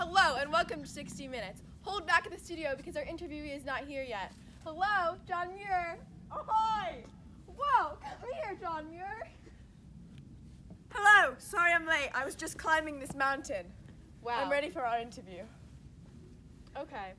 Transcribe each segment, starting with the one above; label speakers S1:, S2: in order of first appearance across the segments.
S1: Hello and welcome to 60 Minutes. Hold back at the studio because our interviewee is not here yet. Hello, John Muir. Oh, hi. Whoa, come here, John Muir. Hello, sorry I'm late. I was just climbing this mountain. Wow. I'm ready for our interview. Okay.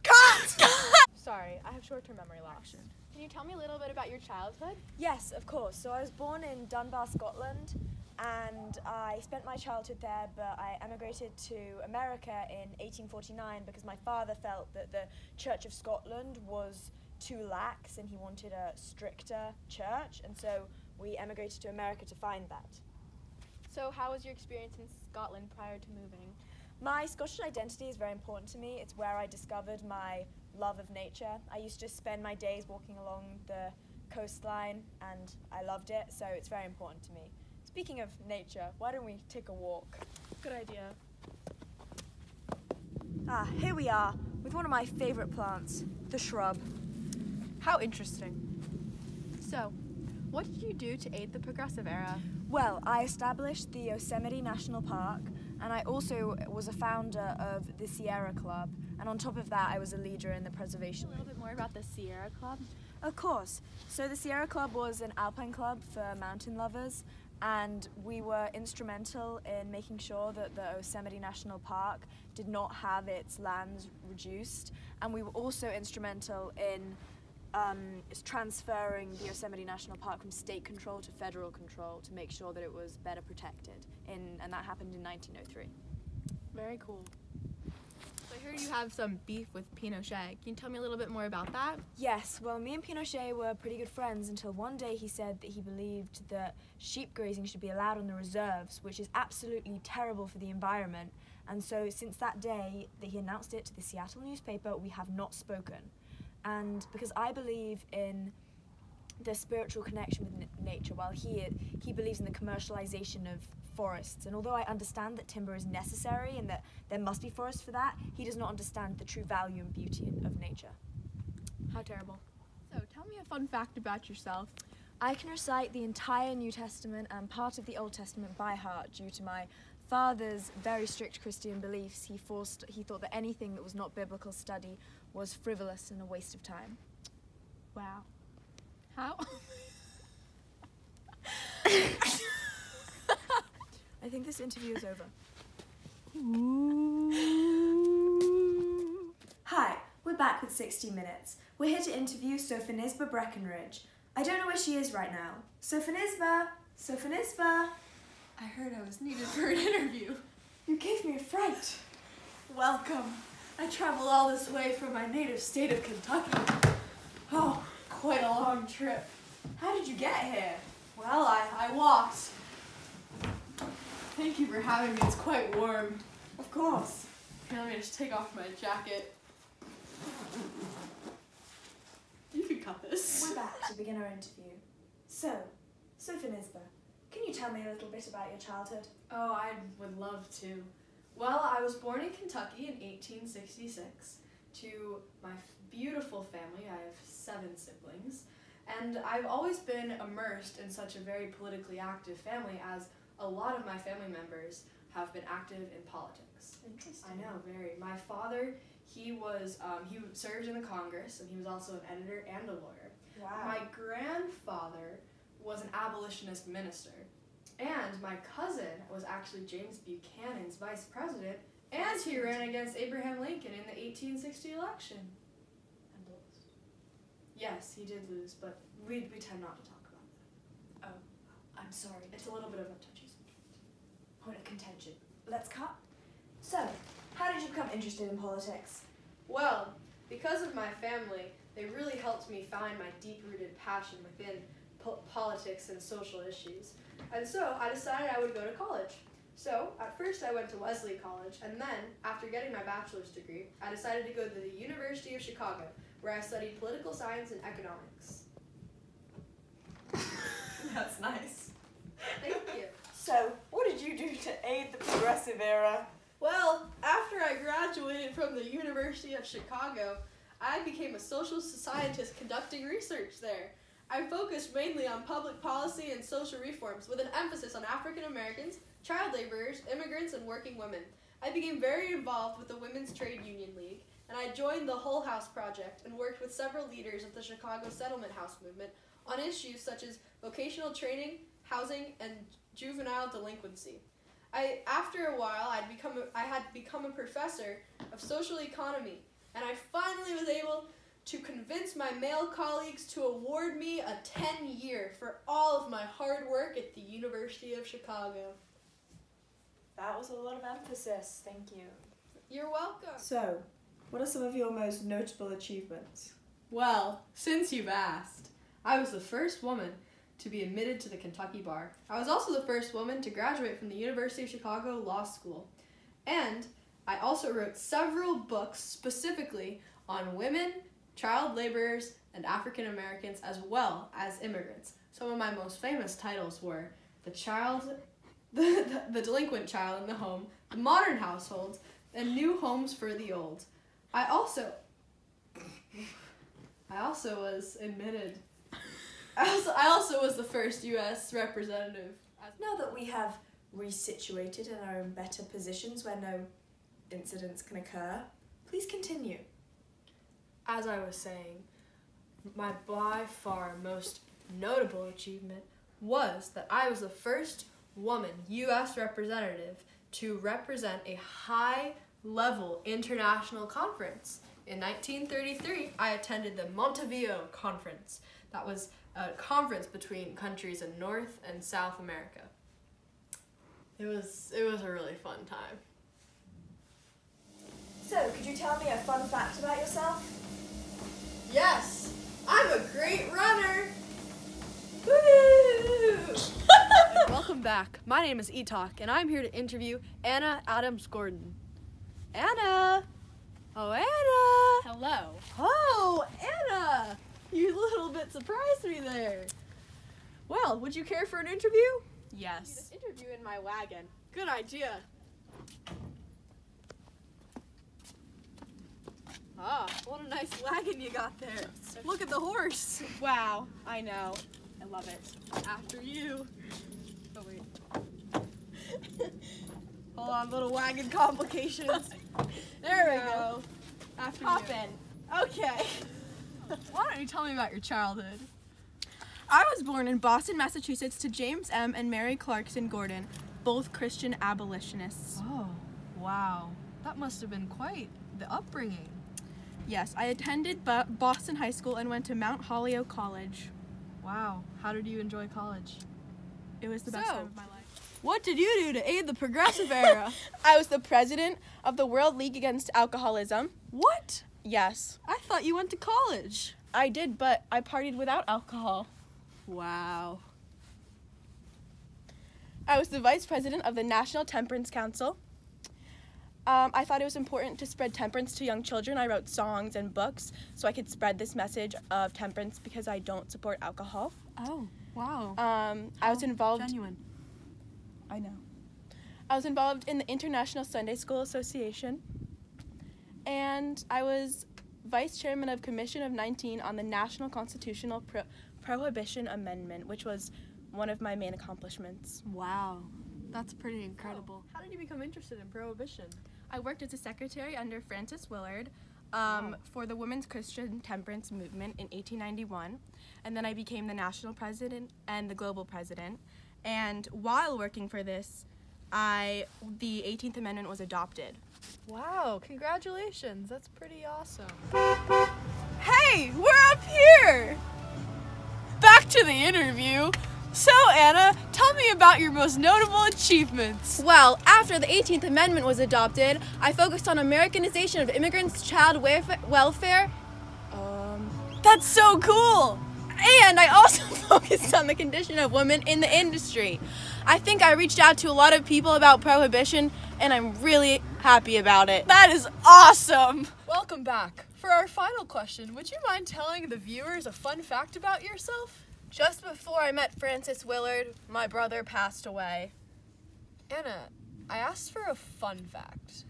S1: Cut! Sorry, I have short-term memory loss. Can you tell me a little bit about your childhood?
S2: Yes, of course. So I was born in Dunbar, Scotland, and I spent my childhood there, but I emigrated to America in 1849 because my father felt that the Church of Scotland was too lax and he wanted a stricter church, and so we emigrated to America to find that.
S1: So how was your experience in Scotland prior to moving?
S2: My Scottish identity is very important to me. It's where I discovered my love of nature. I used to spend my days walking along the coastline and I loved it, so it's very important to me. Speaking of nature, why don't we take a walk?
S1: Good idea.
S2: Ah, here we are with one of my favorite plants, the shrub.
S1: How interesting. So, what did you do to aid the Progressive Era?
S2: Well, I established the Yosemite National Park, and I also was a founder of the Sierra Club, and on top of that I was a leader in the preservation.
S1: A little bit more about the Sierra Club?
S2: Of course. So the Sierra Club was an alpine club for mountain lovers, and we were instrumental in making sure that the Yosemite National Park did not have its lands reduced, and we were also instrumental in transferring the Yosemite National Park from state control to federal control to make sure that it was better protected, and that happened in 1903.
S1: Very cool. So I heard you have some beef with Pinochet. Can you tell me a little bit more about that?
S2: Yes, well, me and Pinochet were pretty good friends until one day he said that he believed that sheep grazing should be allowed on the reserves, which is absolutely terrible for the environment. And so since that day that he announced it to the Seattle newspaper, we have not spoken. And because I believe in the spiritual connection with nature, while he believes in the commercialization of forests. And although I understand that timber is necessary and that there must be forests for that, he does not understand the true value and beauty of nature.
S1: How terrible. So tell me a fun fact about yourself.
S2: I can recite the entire New Testament and part of the Old Testament by heart due to my father's very strict Christian beliefs. He thought that anything that was not biblical study was frivolous and a waste of time.
S1: Wow. How?
S2: I think this interview is over. Hi, we're back with 60 Minutes. We're here to interview Sophonisba Breckenridge. I don't know where she is right now. Sophonisba! Sophonisba!
S3: I heard I was needed for an interview.
S2: You gave me a fright.
S3: Welcome. I traveled all this way from my native state of Kentucky. Oh, quite a long trip.
S2: How did you get here?
S3: Well, I walked. Thank you for having me. It's quite warm.
S2: Of course.
S3: Here, let me just take off my jacket. You can cut this.
S2: We're back to begin our interview. So, Sophonisba, can you tell me a little bit about your childhood?
S3: Oh, I would love to. Well, I was born in Kentucky in 1866 to my beautiful family. I have 7 siblings. And I've always been immersed in such a very politically active family, as a lot of my family members have been active in politics.
S2: Interesting.
S3: I know, very. My father, he served in the Congress, and he was also an editor and a lawyer.
S2: Wow.
S3: My grandfather was an abolitionist minister, and my cousin was actually James Buchanan's vice president, and he ran against Abraham Lincoln in the 1860 election.
S2: And lost.
S3: Yes, he did lose, but we tend not to talk about that.
S2: Oh, I'm sorry.
S3: It's a little bit of a touchy subject.
S2: Point of contention. Let's cut. So, how did you become interested in politics?
S3: Well, because of my family, they really helped me find my deep-rooted passion within politics and social issues. And so I decided I would go to college. So at first I went to Wesley College, and then after getting my bachelor's degree, I decided to go to the University of Chicago, where I studied political science and economics.
S2: That's nice.
S3: Thank you.
S2: So, what did you do to aid the Progressive Era?
S3: Well, after I graduated from the University of Chicago, I became a social scientist conducting research there. I focused mainly on public policy and social reforms with an emphasis on African Americans, child laborers, immigrants, and working women. I became very involved with the Women's Trade Union League, and I joined the Whole House Project and worked with several leaders of the Chicago Settlement House movement on issues such as vocational training, housing, and juvenile delinquency. After a while, I had become a professor of social economy, and I finally was able to convince my male colleagues to award me a 10-year for all of my hard work at the University of Chicago.
S2: That was a lot of emphasis, thank you.
S3: You're welcome.
S4: So, what are some of your most notable achievements?
S3: Well, since you've asked, I was the first woman to be admitted to the Kentucky Bar. I was also the first woman to graduate from the University of Chicago Law School. And I also wrote several books specifically on women, child laborers, and African Americans, as well as immigrants. Some of my most famous titles were The Delinquent Child in the Home, The Modern Households, and New Homes for the Old. I also was admitted. I also was the first U.S. representative.
S2: Now that we have resituated and are in better positions where no incidents can occur, please continue.
S3: As I was saying, my by far most notable achievement was that I was the first woman U.S. representative to represent a high-level international conference. In 1933, I attended the Montevideo Conference. That was a conference between countries in North and South America. It was a really fun time.
S2: So, could you tell me a fun fact about yourself?
S3: Yes, I'm a great runner. Woo! Welcome back. My name is Etalk, and I'm here to interview Anna Adams-Gordon. Anna! Oh, Anna!
S1: Hello.
S3: Oh, Anna! You little bit surprised me there. Well, would you care for an interview?
S1: Yes. This interview in my wagon.
S3: Good idea. Ah, what a nice wagon you got there. Look at the horse.
S1: Wow, I know. I love it.
S3: After you. Oh, wait. Hold on, little wagon complications. There we go. After
S1: Hop
S3: you.
S1: in. Okay.
S3: Why don't you tell me about your childhood?
S1: I was born in Boston, Massachusetts to James M. and Mary Clarkson Gordon, both Christian abolitionists.
S3: Oh, wow. That must have been quite the upbringing.
S1: Yes, I attended Boston High School and went to Mount Holyoke College.
S3: Wow. How did you enjoy college?
S1: It was the best time of my life.
S3: What did you do to aid the progressive era?
S1: I was the president of the World League Against Alcoholism.
S3: What?
S1: Yes.
S3: I thought you went to college.
S1: I did, but I partied without alcohol.
S3: Wow.
S1: I was the vice president of the National Temperance Council. I thought it was important to spread temperance to young children. I wrote songs and books so I could spread this message of temperance because I don't support alcohol.
S3: Oh, wow.
S1: I was involved.
S3: Genuine.
S1: I know. I was involved in the International Sunday School Association, and I was vice chairman of Commission of 19 on the National Constitutional Prohibition Amendment, which was one of my main accomplishments.
S3: Wow. That's pretty incredible. How did you become interested in prohibition?
S1: I worked as a secretary under Frances Willard for the Women's Christian Temperance Movement in 1891, and then I became the national president and the global president. And while working for this, the 18th Amendment was adopted.
S3: Wow, congratulations. That's pretty awesome. Hey, we're up here! Back to the interview. So, Anna, tell me about your most notable achievements.
S1: Well, after the 18th Amendment was adopted, I focused on Americanization of immigrants, child welfare.
S3: That's so cool!
S1: And I also focused on the condition of women in the industry. I think I reached out to a lot of people about prohibition, and I'm really happy about it.
S3: That is awesome! Welcome back. For our final question, would you mind telling the viewers a fun fact about yourself?
S1: Just before I met Frances Willard, my brother passed away.
S3: Anna, I asked for a fun fact.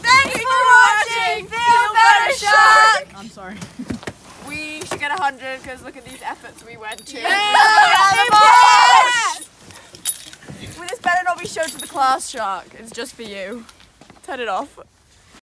S1: Thanks for watching!
S5: sorry.
S1: We should get 100 because look at these efforts we went to.
S2: Yeah!
S1: Well, this better not be shown to the class, Shark. It's just for you. Turn it off.